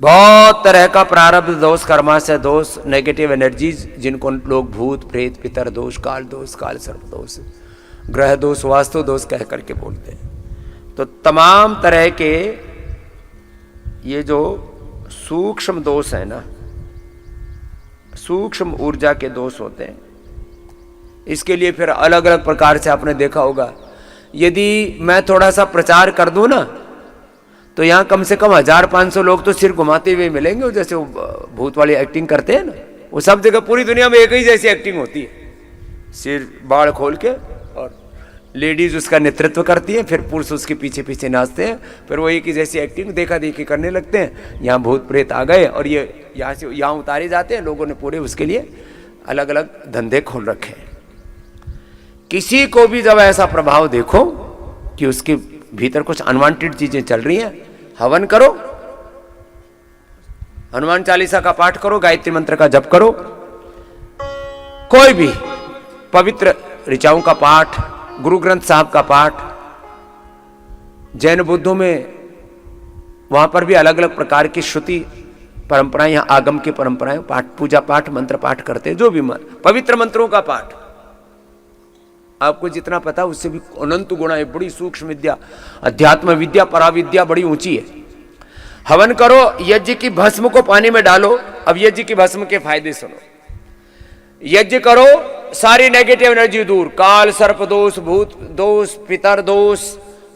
बहुत तरह का प्रारब्ध दोष, कर्माशय दोष, नेगेटिव एनर्जीज, जिनको लोग भूत प्रेत पितर दोष, काल सर्प दोष, ग्रह दोष, वास्तु दोष कह करके बोलते हैं। तो तमाम तरह के ये जो सूक्ष्म दोष है ना, सूक्ष्म ऊर्जा के दोष होते हैं। इसके लिए फिर अलग अलग प्रकार से आपने देखा होगा, यदि मैं थोड़ा सा प्रचार कर दूं ना, तो यहां कम से कम 1500 लोग तो सिर घुमाते हुए मिलेंगे, जैसे वो भूत वाली एक्टिंग करते हैं ना, वो सब जगह पूरी दुनिया में एक ही जैसी एक्टिंग होती है, सिर बाढ़ खोल के, और लेडीज उसका नेतृत्व करती है, फिर पुरुष उसके पीछे पीछे नाचते हैं, फिर वो एक ही जैसी एक्टिंग देखा देखी करने लगते हैं। यहाँ भूत प्रेत आ गए और ये यहाँ से यहाँ उतारे जाते हैं। लोगों ने पूरे उसके लिए अलग अलग धंधे खोल रखे हैं। किसी को भी जब ऐसा प्रभाव देखो कि उसके भीतर कुछ अनवांटेड चीजें चल रही हैं, हवन करो, हनुमान चालीसा का पाठ करो, गायत्री मंत्र का जप करो, कोई भी पवित्र ऋचाओं का पाठ, गुरु ग्रंथ साहब का पाठ। जैन बुद्धों में वहां पर भी अलग अलग प्रकार की श्रुति परंपराएं, यहां आगम की परंपराएं, पाठ, पूजा पाठ, मंत्र पाठ करते हैं, जो भी पवित्र मंत्रों का पाठ। आपको जितना पता उससे भी अनंत गुणा है, बड़ी सूक्ष्म विद्या, अध्यात्म विद्या, पराविद्या बड़ी ऊंची है। हवन करो, यज्ञ की भस्म को पानी में डालो। अब यज्ञ की भस्म के फायदे सुनो। यज्ञ करो, सारी नेगेटिव एनर्जी दूर, काल सर्प दोष, भूत दोष, पितर दोष,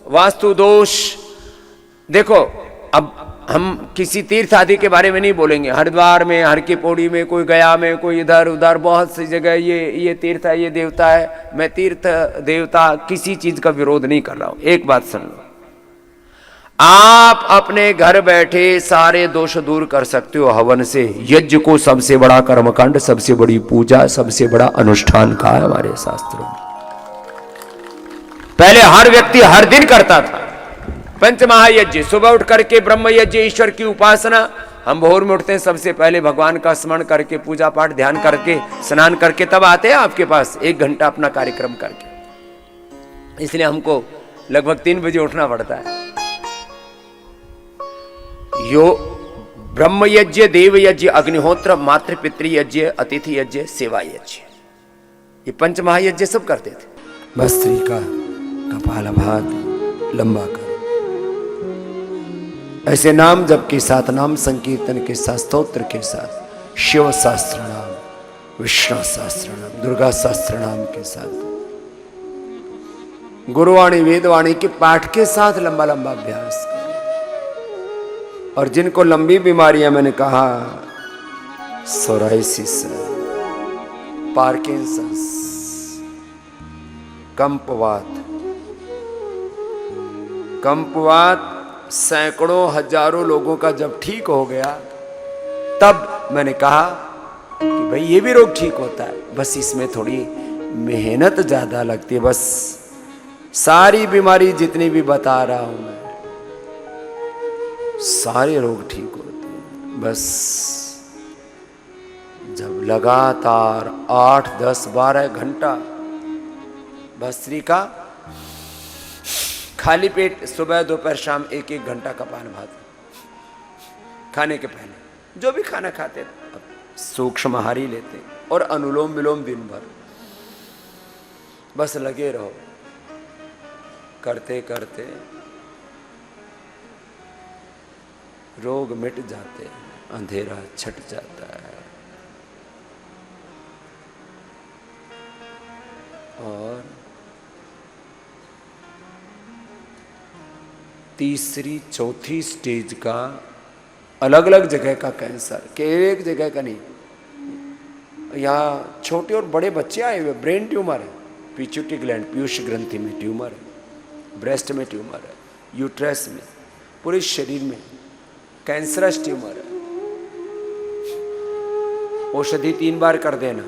वास्तु दोष। देखो, अब हम किसी तीर्थ आदि के बारे में नहीं बोलेंगे। हरिद्वार में, हर की पौड़ी में, कोई गया में, कोई इधर उधर, बहुत सी जगह ये तीर्थ है, ये देवता है। मैं तीर्थ देवता किसी चीज का विरोध नहीं कर रहा हूं। एक बात सुन लो, आप अपने घर बैठे सारे दोष दूर कर सकते हो हवन से। यज्ञ को सबसे बड़ा कर्मकांड, सबसे बड़ी पूजा, सबसे बड़ा अनुष्ठान कहा है हमारे शास्त्रों में। पहले हर व्यक्ति हर दिन करता था पंचमहायज्ञ, सुबह उठ करके ब्रह्म यज्ञ, ईश्वर की उपासना। हम भोर में उठते हैं, सबसे पहले भगवान का स्मरण करके, पूजा पाठ ध्यान करके, स्नान करके तब आते हैं आपके पास 1 घंटा अपना कार्यक्रम करके। इसलिए हमको लगभग 3 बजे उठना पड़ता है। यो ब्रह्म यज्ञ, देव यज्ञ, अग्निहोत्र, मातृ पितृ यज्ञ, अतिथि यज्ञ, सेवा यज्ञ, ये पंचमहायज्ञ सब करते थे। भस्त्री का कपाल भाग लंबा कर, ऐसे नाम जप के साथ, नाम संकीर्तन के साथ, स्तोत्र के साथ, शिव शास्त्र नाम, विष्णु शास्त्र नाम, दुर्गा शास्त्र नाम के साथ, गुरुवाणी वेदवाणी के पाठ के साथ लंबा लंबा अभ्यास कर। और जिनको लंबी बीमारियां, मैंने कहा सोराइसिस, पार्किंसंस, कंपवात सैकड़ों हजारों लोगों का जब ठीक हो गया, तब मैंने कहा कि भाई ये भी रोग ठीक होता है, बस इसमें थोड़ी मेहनत ज्यादा लगती है। बस सारी बीमारी जितनी भी बता रहा हूं मैं, सारे रोग ठीक होते हैं। बस जब लगातार 8, 10, 12 घंटा भस्त्री का खाली पेट, सुबह दोपहर शाम 1-1 घंटा कपाल भात, खाने के पहले जो भी खाना खाते सूक्ष्म आहार ही लेते, और अनुलोम विलोम दिन भर बस लगे रहो। करते करते रोग मिट जाते हैं, अंधेरा छट जाता है, और तीसरी चौथी स्टेज का अलग अलग जगह का कैंसर, के एक जगह का नहीं, यहाँ छोटे और बड़े बच्चे आए हुए, ब्रेन ट्यूमर है, पिट्यूटरी ग्लैंड, पीयूष ग्रंथि में ट्यूमर है, ब्रेस्ट में ट्यूमर है, यूट्रस में, पूरे शरीर में कैंसरस ट्यूमर है। औषधि 3 बार कर देना।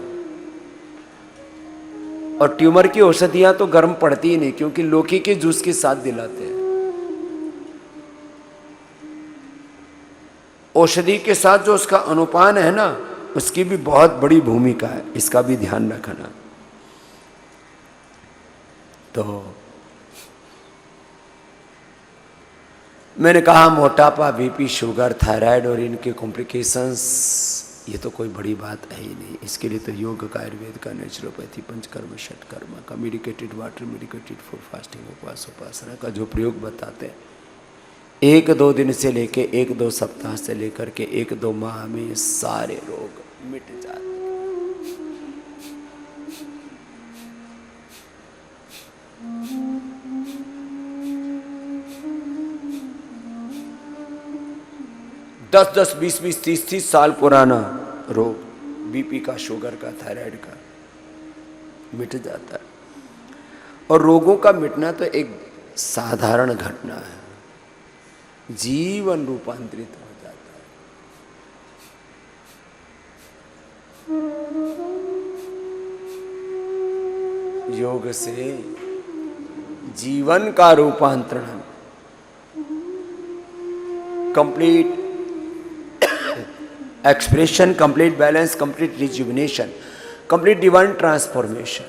और ट्यूमर की औषधियां तो गर्म पड़ती ही नहीं, क्योंकि लौकी के जूस के साथ दिलाते हैं। औषधि के साथ जो उसका अनुपान है ना, उसकी भी बहुत बड़ी भूमिका है, इसका भी ध्यान रखना। तो मैंने कहा मोटापा, बीपी, शुगर, थायराइड और इनके कॉम्प्लिकेशंस, ये तो कोई बड़ी बात है ही नहीं। इसके लिए तो योग का, आयुर्वेद का, नेचुरोपैथी, पंचकर्म, षटकर्म का, medicated water, medicated food, fasting, उपवास, उपासना का जो प्रयोग बताते हैं, 1-2 दिन से लेके 1-2 सप्ताह से लेकर के 1-2 माह में सारे रोग मिट जाते हैं। दस 20-20, 30-30 साल पुराना रोग, बीपी का, शुगर का, थायराइड का, मिट जाता है। और रोगों का मिटना तो एक साधारण घटना है, जीवन रूपांतरित हो जाता है। योग से जीवन का रूपांतरण, complete expression, complete balance, complete rejuvenation, complete divine transformation,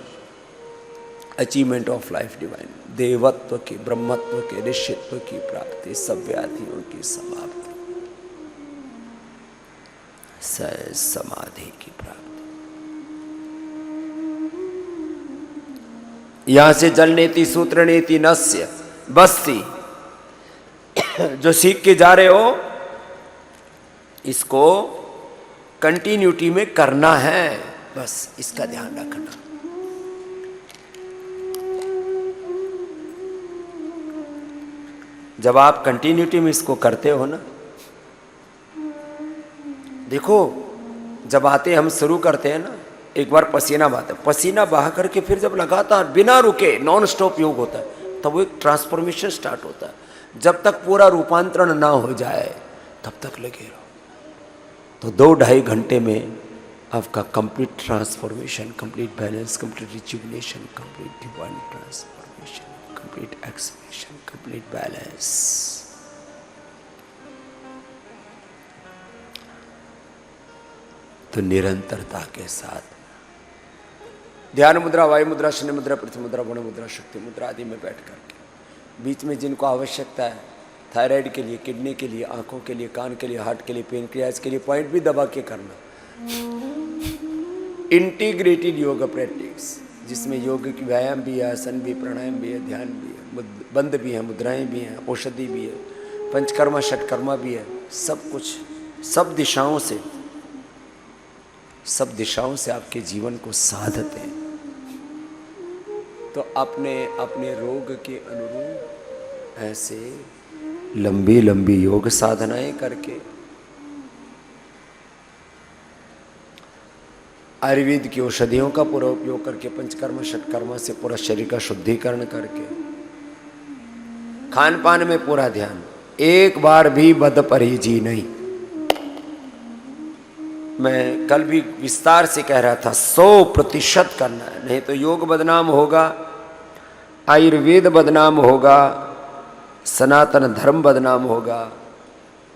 achievement of life divine, देवत्व की, ब्रह्मत्व के, ऋषित्व की प्राप्ति, सब व्याधियों की समाप्ति, सहज समाधि की प्राप्ति। यहां से जल नीति, सूत्र नीति, नस्य बस्ती जो सीख के जा रहे हो, इसको कंटिन्यूटी में करना है, बस इसका ध्यान रखना। जब आप कंटिन्यूटी में इसको करते हो ना, देखो जब आते हम शुरू करते हैं ना, एक बार पसीना बहाते, पसीना बहा करके फिर जब लगातार बिना रुके नॉन स्टॉप योग होता है, तब वो एक ट्रांसफॉर्मेशन स्टार्ट होता है। जब तक पूरा रूपांतरण ना हो जाए तब तक लगे रहो। तो 2-2.5 घंटे में आपका complete transformation, complete balance, complete rejuvenation, complete divine transformation, complete expression, complete balance. तो निरंतरता के साथ ध्यान मुद्रा, वायु मुद्रा, शनि मुद्रा, पृथ्वी मुद्रा, गुण मुद्रा, शक्ति मुद्रा आदि में बैठ करके, बीच में जिनको आवश्यकता है, थायराइड के लिए, किडनी के लिए, आंखों के लिए, कान के लिए, हार्ट के लिए, पेनक्रियाज के लिए, पॉइंट भी दबा के करना। इंटीग्रेटेड योग प्रैक्टिस, जिसमें योग की व्यायाम भी है, आसन भी, प्राणायाम भी है, ध्यान भी है, बंद भी है, मुद्राएं भी हैं, औषधि भी है, पंचकर्मा षटकर्मा भी है, सब कुछ, सब दिशाओं से आपके जीवन को साधते हैं। तो अपने अपने रोग के अनुरूप ऐसे लंबी लंबी योग साधनाएं करके, आयुर्वेद की औषधियों का पूरा उपयोग करके, पंचकर्म षटकर्म से पूरा शरीर का शुद्धिकरण करके, खान पान में पूरा ध्यान, एक बार भी बदपरहेजी नहीं। मैं कल भी विस्तार से कह रहा था, 100% करना है, नहीं तो योग बदनाम होगा, आयुर्वेद बदनाम होगा, सनातन धर्म बदनाम होगा।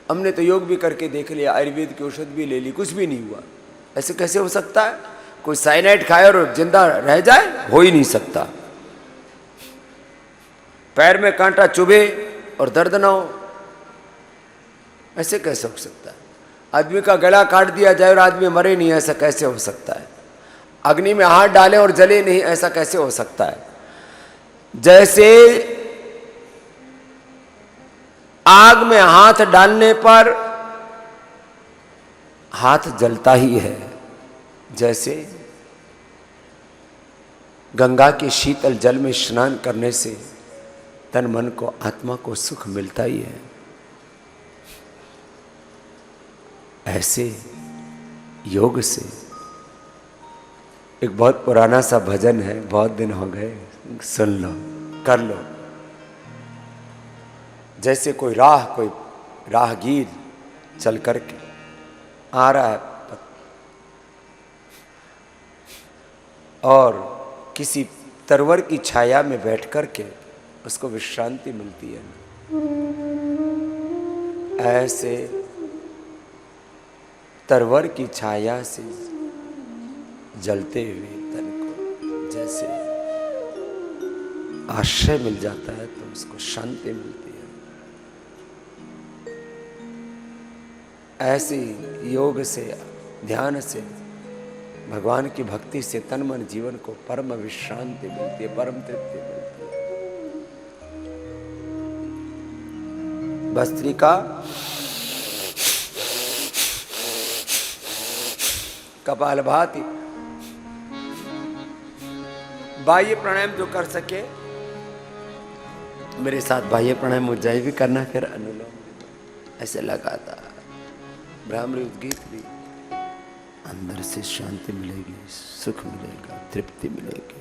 हमने तो योग भी करके देख लिया, आयुर्वेद की औषध भी ले ली, कुछ भी नहीं हुआ। ऐसे कैसे हो सकता है? कोई साइनाइड खाए और जिंदा रह जाए? हो ही नहीं सकता। पैर में कांटा चुभे और दर्द ना हो, ऐसे कैसे हो सकता है? आदमी का गला काट दिया जाए और आदमी मरे नहीं, ऐसा कैसे हो सकता है? अग्नि में हाथ डालें और जले नहीं, ऐसा कैसे हो सकता है? जैसे आग में हाथ डालने पर हाथ जलता ही है, जैसे गंगा के शीतल जल में स्नान करने से तन मन को, आत्मा को सुख मिलता ही है, ऐसे योग से एक बहुत पुराना सा भजन है, बहुत दिन हो गए, सुन लो, कर लो। जैसे कोई राहगीर चल करके आ रहा है और किसी तरवर की छाया में बैठ करके उसको विश्रांति मिलती है, ऐसे तरवर की छाया से जलते हुए तन को जैसे आश्रय मिल जाता है तो उसको शांति मिलती है। ऐसी योग से, ध्यान से, भगवान की भक्ति से तन मन जीवन को परम विश्रांति मिलती है, परम तृप्ति मिलती है। भस्त्रिका कपालभाति, बाह्य प्राणायाम जो कर सके मेरे साथ बाह्य प्राणायाम उज्जाई भी करना, फिर अनुलोम ऐसे लगातार। ब्राह्मणी उद्गीत भी, अंदर से शांति मिलेगी, सुख मिलेगा, तृप्ति मिलेगी।